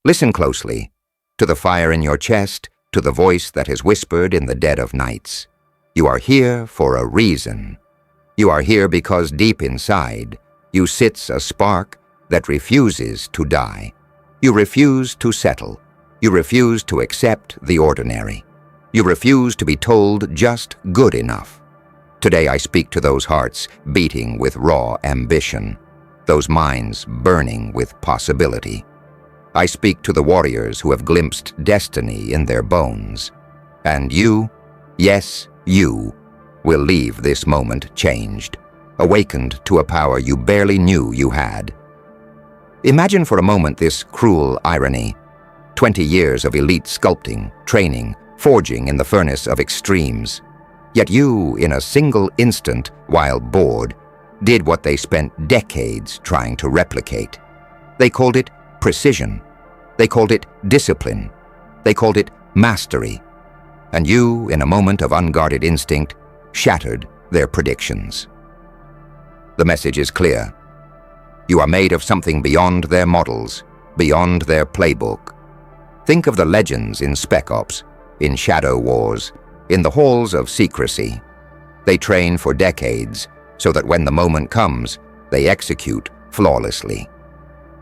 Listen closely, to the fire in your chest, to the voice that is whispered in the dead of nights. You are here for a reason. You are here because deep inside, you sits a spark that refuses to die. You refuse to settle. You refuse to accept the ordinary. You refuse to be told just good enough. Today I speak to those hearts beating with raw ambition, those minds burning with possibility. I speak to the warriors who have glimpsed destiny in their bones. And you, yes, you, will leave this moment changed, awakened to a power you barely knew you had. Imagine for a moment this cruel irony. 20 years of elite sculpting, training, forging in the furnace of extremes. Yet you, in a single instant, while bored, did what they spent decades trying to replicate. They called it precision. They called it discipline. They called it mastery. And you, in a moment of unguarded instinct, shattered their predictions. The message is clear. You are made of something beyond their models, beyond their playbook. Think of the legends in Spec Ops, in Shadow Wars, in the halls of secrecy. They train for decades so that when the moment comes, they execute flawlessly.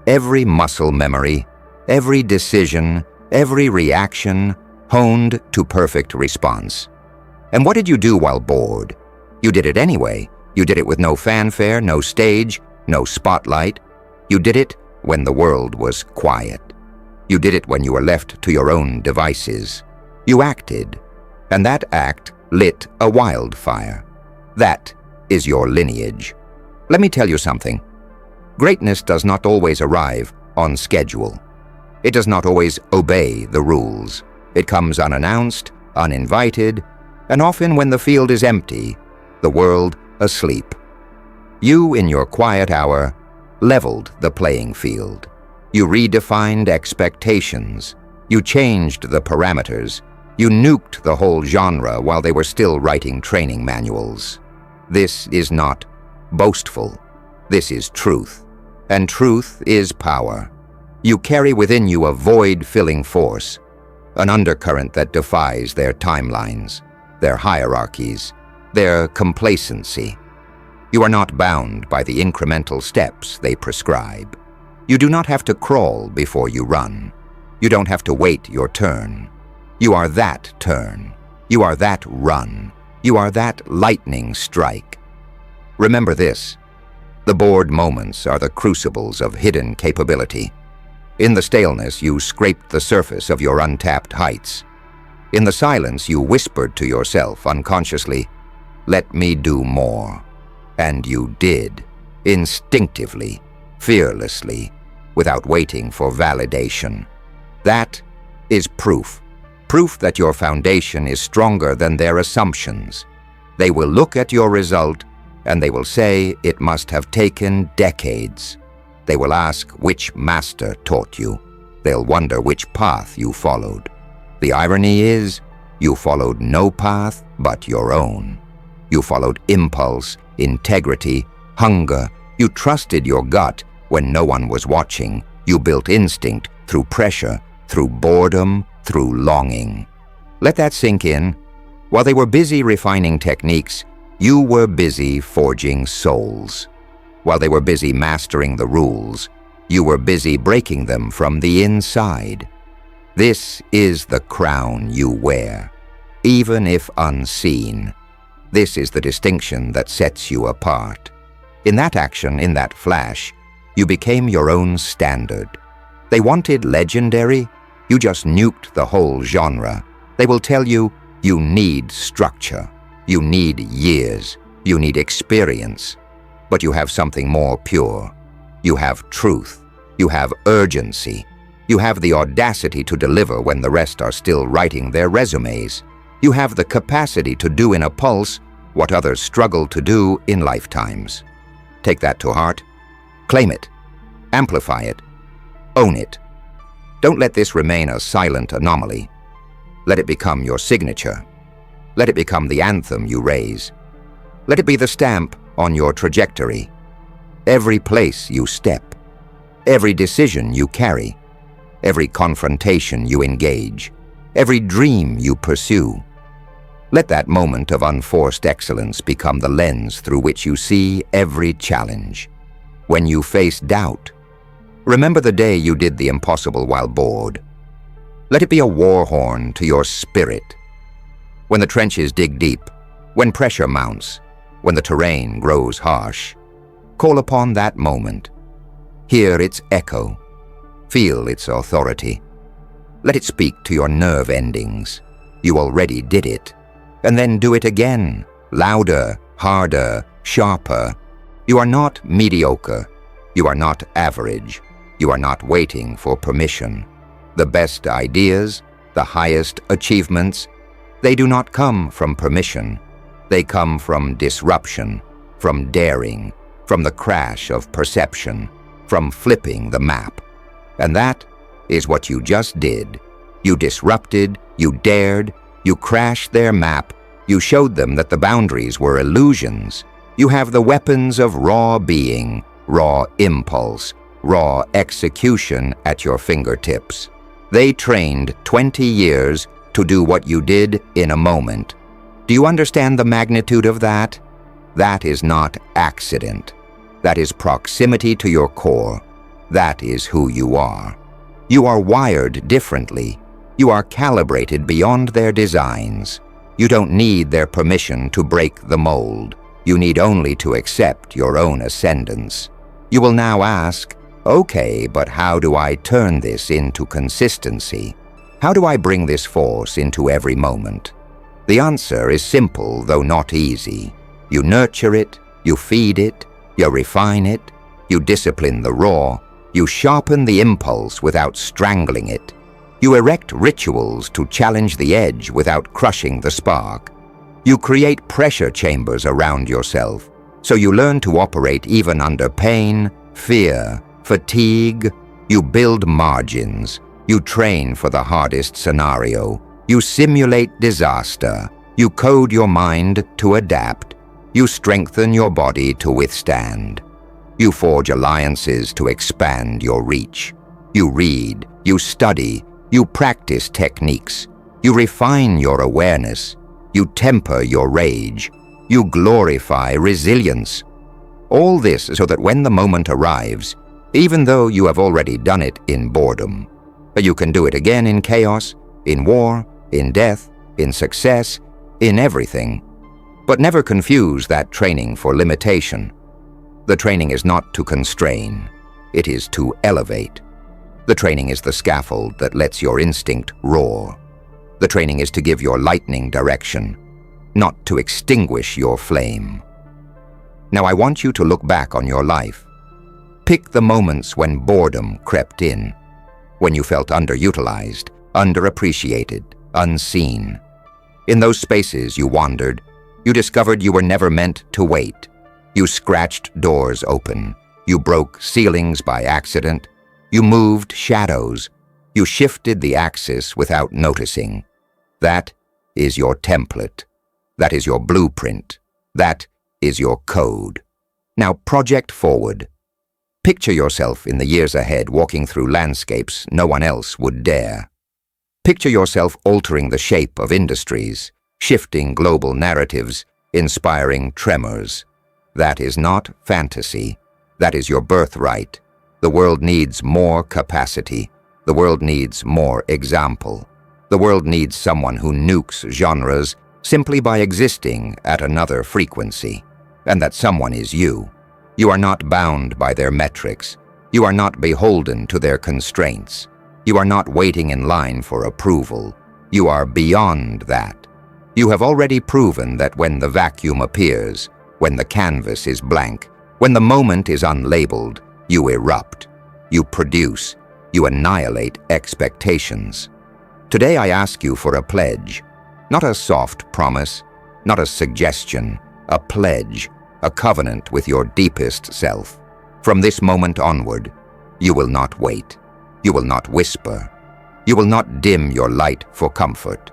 Every muscle memory, every decision, every reaction honed to perfect response. And what did you do while bored? You did it anyway. You did it with no fanfare, no stage, no spotlight. You did it when the world was quiet. You did it when you were left to your own devices. You acted, and that act lit a wildfire. That is your lineage. Let me tell you something. Greatness does not always arrive on schedule. It does not always obey the rules. It comes unannounced, uninvited, and often when the field is empty, the world asleep. You, in your quiet hour, leveled the playing field. You redefined expectations. You changed the parameters. You nuked the whole genre while they were still writing training manuals. This is not boastful. This is truth. And truth is power. You carry within you a void-filling force, an undercurrent that defies their timelines, their hierarchies, their complacency. You are not bound by the incremental steps they prescribe. You do not have to crawl before you run. You don't have to wait your turn. You are that turn. You are that run. You are that lightning strike. Remember this. The bored moments are the crucibles of hidden capability. In the staleness, you scraped the surface of your untapped heights. In the silence, you whispered to yourself unconsciously, "Let me do more." And you did, instinctively, fearlessly, without waiting for validation. That is proof. Proof that your foundation is stronger than their assumptions. They will look at your result and they will say it must have taken decades. They will ask which master taught you. They'll wonder which path you followed. The irony is, you followed no path but your own. You followed impulse, integrity, hunger. You trusted your gut when no one was watching. You built instinct through pressure, through boredom, through longing. Let that sink in. While they were busy refining techniques, you were busy forging souls. While they were busy mastering the rules, you were busy breaking them from the inside. This is the crown you wear, even if unseen. This is the distinction that sets you apart. In that action, in that flash, you became your own standard. They wanted legendary, you just nuked the whole genre. They will tell you, you need structure, you need years, you need experience. But you have something more pure. You have truth. You have urgency. You have the audacity to deliver when the rest are still writing their resumes. You have the capacity to do in a pulse what others struggle to do in lifetimes. Take that to heart. Claim it. Amplify it. Own it. Don't let this remain a silent anomaly. Let it become your signature. Let it become the anthem you raise. Let it be the stamp on your trajectory. Every place you step, every decision you carry, every confrontation you engage, every dream you pursue. Let that moment of unforced excellence become the lens through which you see every challenge. When you face doubt, remember the day you did the impossible while bored. Let it be a war horn to your spirit. When the trenches dig deep, when pressure mounts, when the terrain grows harsh, call upon that moment. Hear its echo. Feel its authority. Let it speak to your nerve endings. You already did it. And then do it again, louder, harder, sharper. You are not mediocre. You are not average. You are not waiting for permission. The best ideas, the highest achievements, they do not come from permission. They come from disruption, from daring, from the crash of perception, from flipping the map. And that is what you just did. You disrupted, you dared, you crashed their map, you showed them that the boundaries were illusions. You have the weapons of raw being, raw impulse, raw execution at your fingertips. They trained 20 years to do what you did in a moment. Do you understand the magnitude of that? That is not accident. That is proximity to your core. That is who you are. You are wired differently. You are calibrated beyond their designs. You don't need their permission to break the mold. You need only to accept your own ascendance. You will now ask, okay, but how do I turn this into consistency? How do I bring this force into every moment? The answer is simple, though not easy. You nurture it, you feed it, you refine it, you discipline the raw, you sharpen the impulse without strangling it. You erect rituals to challenge the edge without crushing the spark. You create pressure chambers around yourself, so you learn to operate even under pain, fear, fatigue. You build margins. You train for the hardest scenario. You simulate disaster. You code your mind to adapt. You strengthen your body to withstand. You forge alliances to expand your reach. You read, you study, you practice techniques. You refine your awareness. You temper your rage. You glorify resilience. All this so that when the moment arrives, even though you have already done it in boredom, you can do it again in chaos, in war, in death, in success, in everything. But never confuse that training for limitation. The training is not to constrain. It is to elevate. The training is the scaffold that lets your instinct roar. The training is to give your lightning direction, not to extinguish your flame. Now I want you to look back on your life. Pick the moments when boredom crept in, when you felt underutilized, underappreciated, unseen. In those spaces you wandered, you discovered you were never meant to wait. You scratched doors open. You broke ceilings by accident. You moved shadows. You shifted the axis without noticing. That is your template. That is your blueprint. That is your code. Now project forward. Picture yourself in the years ahead walking through landscapes no one else would dare. Picture yourself altering the shape of industries, shifting global narratives, inspiring tremors. That is not fantasy. That is your birthright. The world needs more capacity. The world needs more example. The world needs someone who nukes genres simply by existing at another frequency. And that someone is you. You are not bound by their metrics. You are not beholden to their constraints. You are not waiting in line for approval. You are beyond that. You have already proven that when the vacuum appears, when the canvas is blank, when the moment is unlabeled, you erupt. You produce. You annihilate expectations. Today I ask you for a pledge. Not a soft promise, not a suggestion, a pledge, a covenant with your deepest self. From this moment onward, you will not wait. You will not whisper. You will not dim your light for comfort.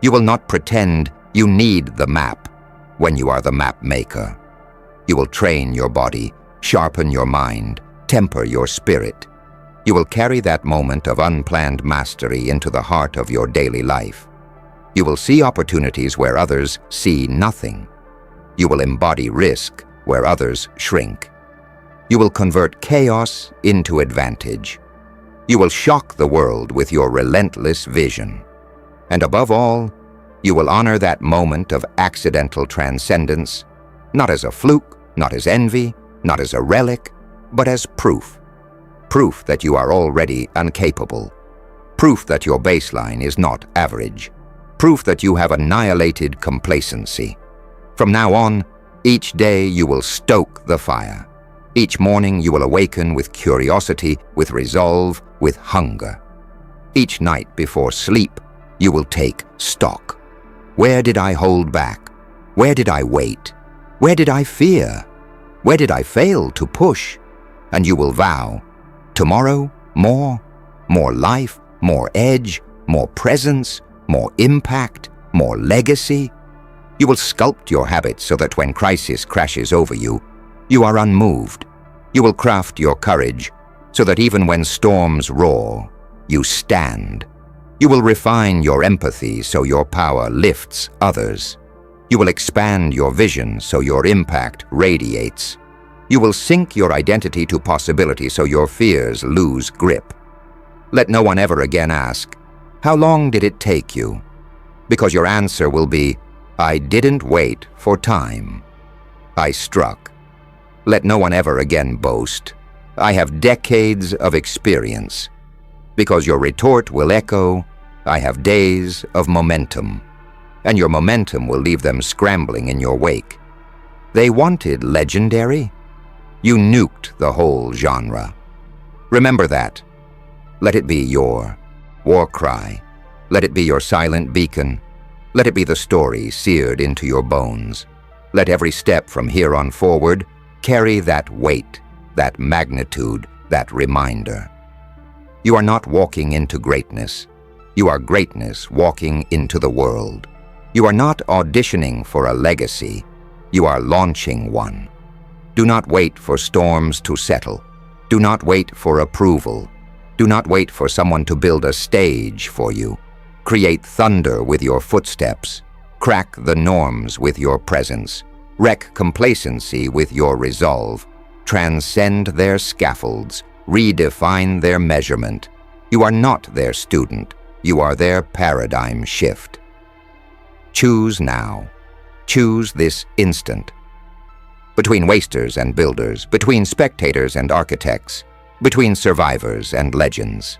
You will not pretend you need the map when you are the map maker. You will train your body, sharpen your mind, temper your spirit. You will carry that moment of unplanned mastery into the heart of your daily life. You will see opportunities where others see nothing. You will embody risk where others shrink. You will convert chaos into advantage. You will shock the world with your relentless vision. And above all, you will honor that moment of accidental transcendence, not as a fluke, not as envy, not as a relic, but as proof. Proof that you are already incapable. Proof that your baseline is not average. Proof that you have annihilated complacency. From now on, each day you will stoke the fire. Each morning you will awaken with curiosity, with resolve, with hunger. Each night before sleep, you will take stock. Where did I hold back? Where did I wait? Where did I fear? Where did I fail to push? And you will vow, tomorrow, more life, more edge, more presence, more impact, more legacy. You will sculpt your habits so that when crisis crashes over you, you are unmoved. You will craft your courage so that even when storms roar, you stand. You will refine your empathy so your power lifts others. You will expand your vision so your impact radiates. You will sync your identity to possibility so your fears lose grip. Let no one ever again ask, "How long did it take you?" Because your answer will be, "I didn't wait for time. I struck." Let no one ever again boast, "I have decades of experience." Because your retort will echo, "I have days of momentum." And your momentum will leave them scrambling in your wake. They wanted legendary. You nuked the whole genre. Remember that. Let it be your war cry. Let it be your silent beacon. Let it be the story seared into your bones. Let every step from here on forward carry that weight, that magnitude, that reminder. You are not walking into greatness. You are greatness walking into the world. You are not auditioning for a legacy. You are launching one. Do not wait for storms to settle. Do not wait for approval. Do not wait for someone to build a stage for you. Create thunder with your footsteps. Crack the norms with your presence. Wreck complacency with your resolve. Transcend their scaffolds. Redefine their measurement. You are not their student. You are their paradigm shift. Choose now. Choose this instant. Between wasters and builders, between spectators and architects, between survivors and legends.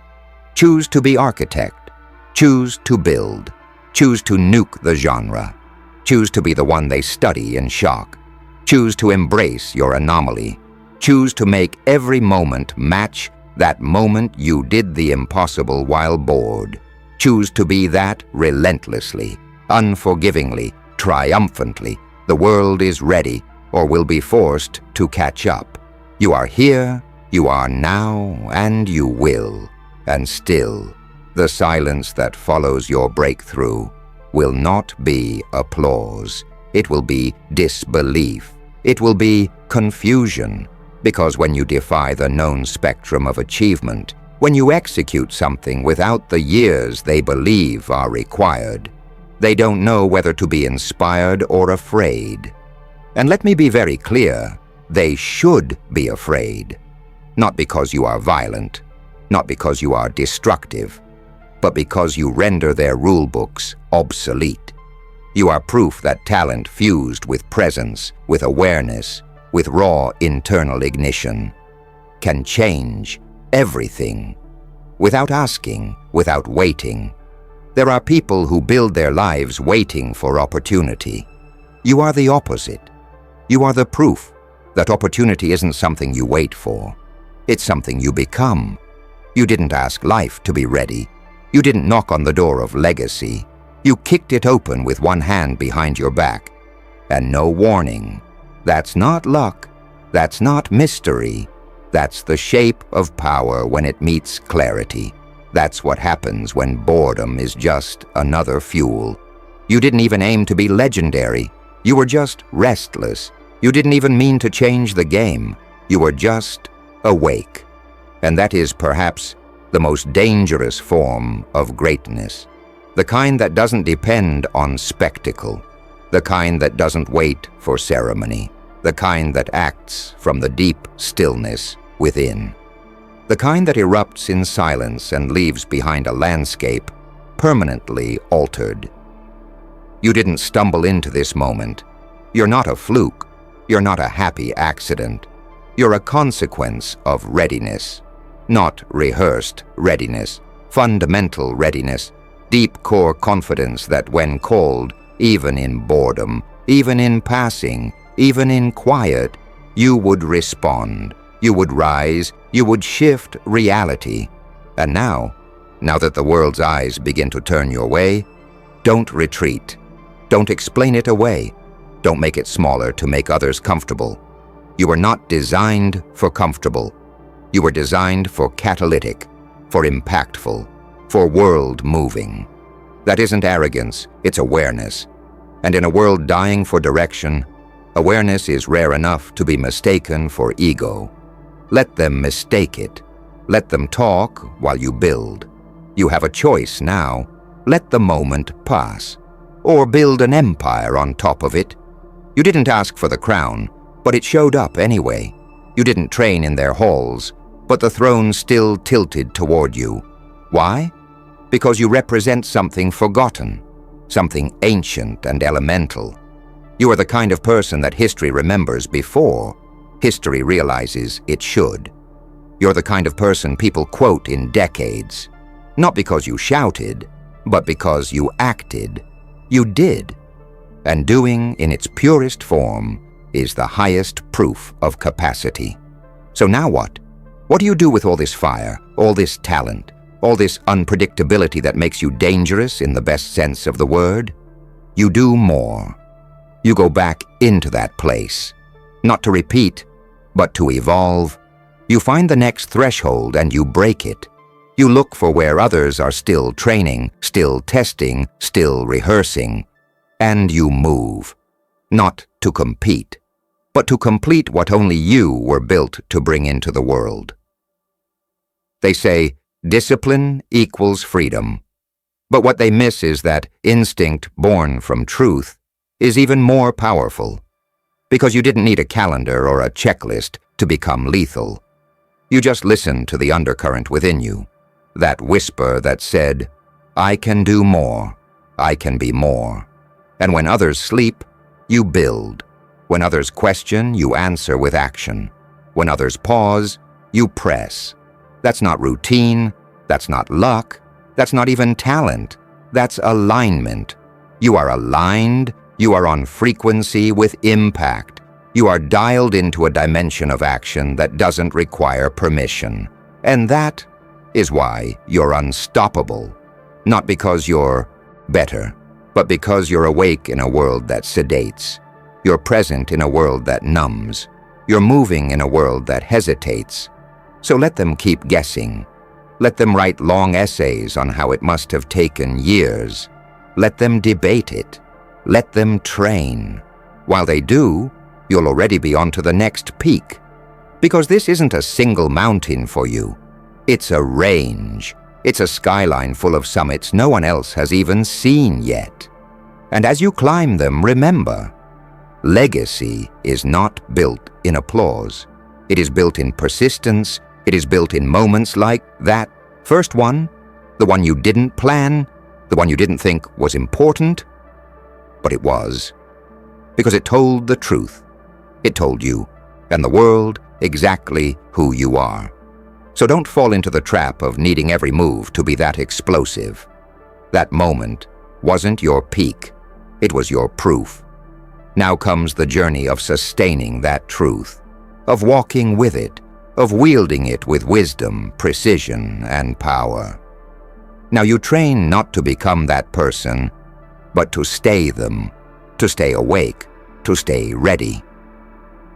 Choose to be architect. Choose to build. Choose to nuke the genre. Choose to be the one they study in shock. Choose to embrace your anomaly. Choose to make every moment match that moment you did the impossible while bored. Choose to be that relentlessly, unforgivingly, triumphantly. The world is ready or will be forced to catch up. You are here, you are now, and you will. And still, the silence that follows your breakthrough will not be applause. It will be disbelief. It will be confusion. Because when you defy the known spectrum of achievement, when you execute something without the years they believe are required, they don't know whether to be inspired or afraid. And let me be very clear, they should be afraid. Not because you are violent, not because you are destructive, but because you render their rulebooks obsolete. You are proof that talent fused with presence, with awareness, with raw internal ignition, can change everything, without asking, without waiting. There are people who build their lives waiting for opportunity. You are the opposite. You are the proof that opportunity isn't something you wait for. It's something you become. You didn't ask life to be ready. You didn't knock on the door of legacy. You kicked it open with one hand behind your back. And no warning. That's not luck. That's not mystery. That's the shape of power when it meets clarity. That's what happens when boredom is just another fuel. You didn't even aim to be legendary. You were just restless. You didn't even mean to change the game. You were just awake. And that is perhaps the most dangerous form of greatness. The kind that doesn't depend on spectacle. The kind that doesn't wait for ceremony. The kind that acts from the deep stillness within. The kind that erupts in silence and leaves behind a landscape permanently altered. You didn't stumble into this moment. You're not a fluke. You're not a happy accident. You're a consequence of readiness. Not rehearsed readiness, fundamental readiness, deep core confidence that when called, even in boredom, even in passing, even in quiet, you would respond, you would rise, you would shift reality. And now that the world's eyes begin to turn your way, don't retreat. Don't explain it away. Don't make it smaller to make others comfortable. You were not designed for comfortable. You were designed for catalytic, for impactful, for world-moving. That isn't arrogance, it's awareness. And in a world dying for direction, awareness is rare enough to be mistaken for ego. Let them mistake it. Let them talk while you build. You have a choice now. Let the moment pass. Or build an empire on top of it. You didn't ask for the crown, but it showed up anyway. You didn't train in their halls, but the throne still tilted toward you. Why? Because you represent something forgotten, something ancient and elemental. You are the kind of person that history remembers before history realizes it should. You're the kind of person people quote in decades, not because you shouted, but because you acted. You did. And doing in its purest form is the highest proof of capacity. So now what? What do you do with all this fire, all this talent, all this unpredictability that makes you dangerous in the best sense of the word? You do more. You go back into that place, not to repeat, but to evolve. You find the next threshold and you break it. You look for where others are still training, still testing, still rehearsing, and you move, not to compete, but to complete what only you were built to bring into the world. They say discipline equals freedom, but what they miss is that instinct born from truth is even more powerful, because you didn't need a calendar or a checklist to become lethal. You just listened to the undercurrent within you, that whisper that said, I can do more, I can be more. And when others sleep, you build. When others question, you answer with action. When others pause, you press. That's not routine, that's not luck, that's not even talent, that's alignment. You are aligned, you are on frequency with impact. You are dialed into a dimension of action that doesn't require permission. And that is why you're unstoppable. Not because you're better, but because you're awake in a world that sedates. You're present in a world that numbs. You're moving in a world that hesitates. So let them keep guessing. Let them write long essays on how it must have taken years. Let them debate it. Let them train. While they do, you'll already be on to the next peak. Because this isn't a single mountain for you. It's a range. It's a skyline full of summits no one else has even seen yet. And as you climb them, remember, legacy is not built in applause. It is built in persistence. It is built in moments like that first one, the one you didn't plan, the one you didn't think was important, but it was. Because it told the truth. It told you, and the world, exactly who you are. So don't fall into the trap of needing every move to be that explosive. That moment wasn't your peak. It was your proof. Now comes the journey of sustaining that truth, of walking with it, of wielding it with wisdom, precision, and power. Now you train not to become that person, but to stay them, to stay awake, to stay ready.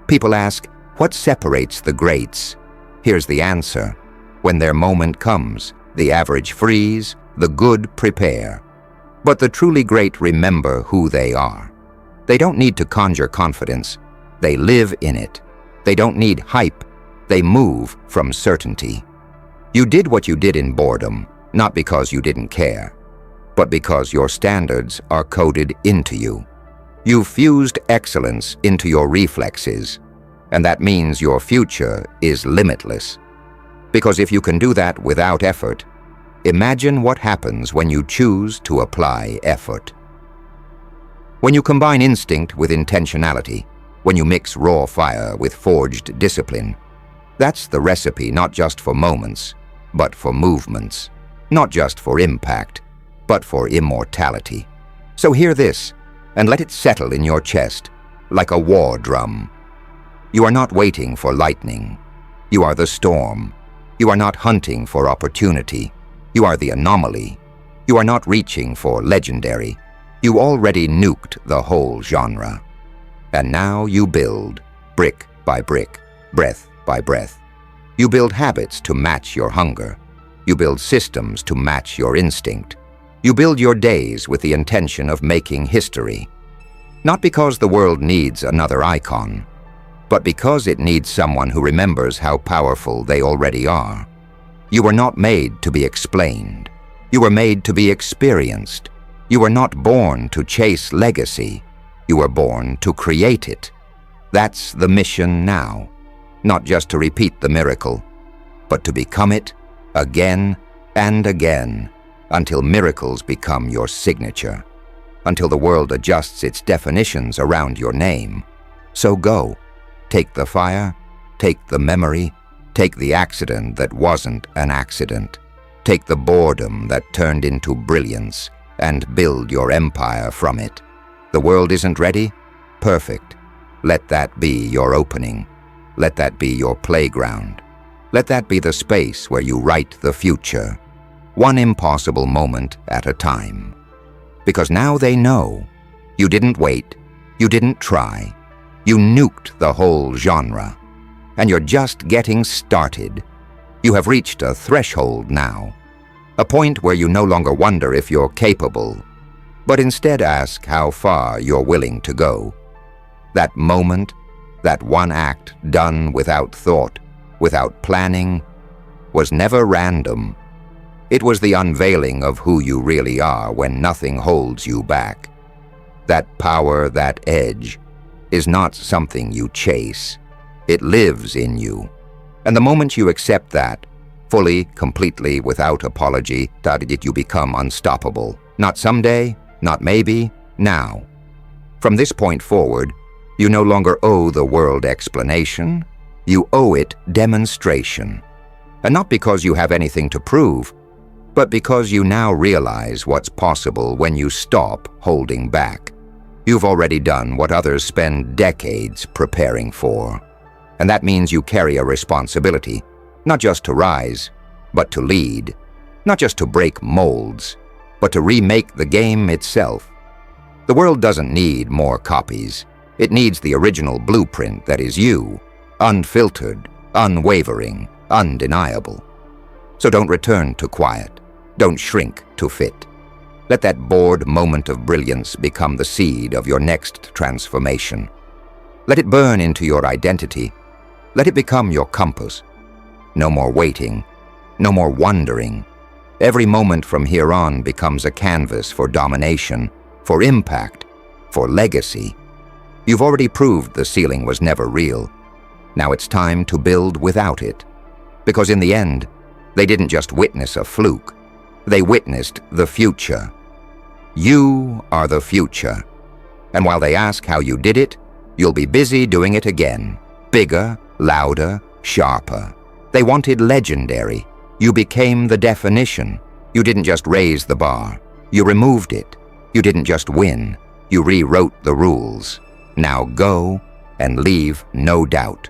People ask, what separates the greats? Here's the answer. When their moment comes, the average freeze, the good prepare. But the truly great remember who they are. They don't need to conjure confidence. They live in it. They don't need hype. They move from certainty. You did what you did in boredom, not because you didn't care, but because your standards are coded into you. You fused excellence into your reflexes, and that means your future is limitless. Because if you can do that without effort, imagine what happens when you choose to apply effort. When you combine instinct with intentionality, when you mix raw fire with forged discipline, that's the recipe not just for moments, but for movements. Not just for impact, but for immortality. So hear this, and let it settle in your chest like a war drum. You are not waiting for lightning. You are the storm. You are not hunting for opportunity. You are the anomaly. You are not reaching for legendary. You already nuked the whole genre. And now you build, brick by brick, breath by breath. You build habits to match your hunger. You build systems to match your instinct. You build your days with the intention of making history. Not because the world needs another icon, but because it needs someone who remembers how powerful they already are. You were not made to be explained. You were made to be experienced. You were not born to chase legacy. You were born to create it. That's the mission now. Not just to repeat the miracle, but to become it again and again, until miracles become your signature, until the world adjusts its definitions around your name. So go, take the fire, take the memory, take the accident that wasn't an accident, take the boredom that turned into brilliance, and build your empire from it. The world isn't ready? Perfect. Let that be your opening. Let that be your playground. Let that be the space where you write the future, one impossible moment at a time. Because now they know. You didn't wait. You didn't try. You nuked the whole genre. And you're just getting started. You have reached a threshold now, a point where you no longer wonder if you're capable, but instead ask how far you're willing to go. That moment, that one act done without thought, without planning, was never random. It was the unveiling of who you really are when nothing holds you back. That power, that edge, is not something you chase. It lives in you. And the moment you accept that, fully, completely, without apology, you become unstoppable. Not someday, not maybe, now. From this point forward, you no longer owe the world explanation. You owe it demonstration. And not because you have anything to prove, but because you now realize what's possible when you stop holding back. You've already done what others spend decades preparing for. And that means you carry a responsibility, not just to rise, but to lead. Not just to break molds, but to remake the game itself. The world doesn't need more copies. It needs the original blueprint that is you, unfiltered, unwavering, undeniable. So don't return to quiet. Don't shrink to fit. Let that bored moment of brilliance become the seed of your next transformation. Let it burn into your identity. Let it become your compass. No more waiting. No more wondering. Every moment from here on becomes a canvas for domination, for impact, for legacy. You've already proved the ceiling was never real. Now it's time to build without it. Because in the end, they didn't just witness a fluke. They witnessed the future. You are the future. And while they ask how you did it, you'll be busy doing it again. Bigger, louder, sharper. They wanted legendary. You became the definition. You didn't just raise the bar. You removed it. You didn't just win. You rewrote the rules. Now go and leave no doubt.